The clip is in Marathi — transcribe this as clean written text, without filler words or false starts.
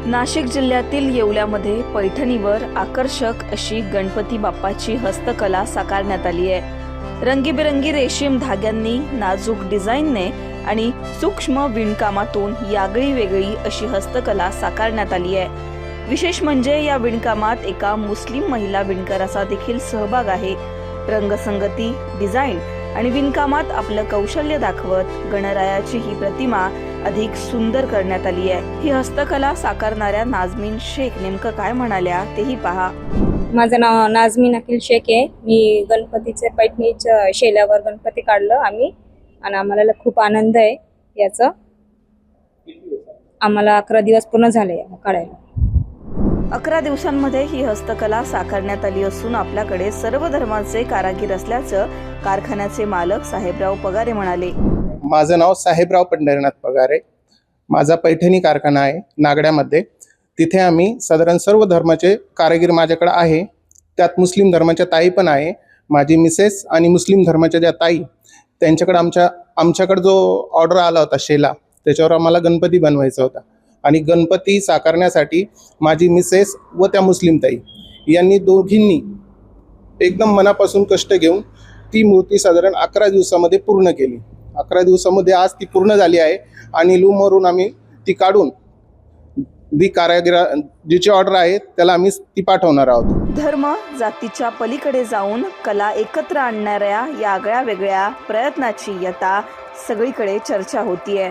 नाशिक जिल्ह्यातील येवल्यामध्ये पैठणीवर आकर्षक अशी गणपती बाप्पाची हस्तकला साकारण्यात आली आहे। रंगीबेरंगी रेशीम धाग्यांनी, नाजूक डिझाईनने आणि सूक्ष्म विणकामातून यागळी वेगळी अशी हस्तकला साकारण्यात आली आहे। विशेष म्हणजे या विणकामात एका मुस्लिम महिला विणकराचा देखील सहभाग आहे। रंगसंगती, डिझाईन आणि विणकामात आपलं कौशल्य दाखवत गणरायाची ही प्रतिमा अधिक सुंदर करण्यात आली आहे। ही हस्तकला साकारणाऱ्या नाजमीन शेख नेमकं काय म्हणाल्या तेही पहा। माझं नाव नाजमीन अखिल शेख आहे। मी गणपतीचे पैठणीच्या शेल्यावर गणपती काढलं आम्ही आणि आम्हाला खूप आनंद आहे याचा। आम्हाला 11 दिवस पूर्ण झाले काढायला। 11 दिवसांमध्ये ही हस्तकला साकारण्यात आली असून आपल्याकडे सर्व धर्माचे कारागीर असल्याचं कारखान्याचे मालक साहेबराव पगारे म्हणाले। माझं नाव साहेबराव पंढरीनाथ पगारे। माझा पैठणी कारखाना आहे नागड्यामध्ये। तिथे आम्ही साधारण सर्व धर्माचे कारागीर माझ्याकडे आहे। त्यात मुस्लिम धर्माच्या ताई पण आहे। माझी मिसेस आणि मुस्लिम धर्माच्या ज्या ताई त्यांच्याकडे आमच्याकडे जो ऑर्डर आला होता शेला, त्याच्यावर आम्हाला गणपती बनवायचा होता आणि गणपती साकारण्यासाठी माझी मिसेस व त्या मुस्लिम ताई यांनी दोघींनी एकदम मनापासून कष्ट घेऊन ती मूर्ती साधारण 11 दिवसामध्ये पूर्ण केली। 11 दिवसामध्ये आज ती पूर्ण झाली आहे आणि लूमवरून आम्ही ती काढून जिची ऑर्डर आहे त्याला आम्ही ती पाठवणार आहोत। धर्म जातीच्या पलीकडे जाऊन कला एकत्र आणणाऱ्या या आगळ्या वेगळ्या प्रयत्नाची आता सगळीकडे चर्चा होतीये।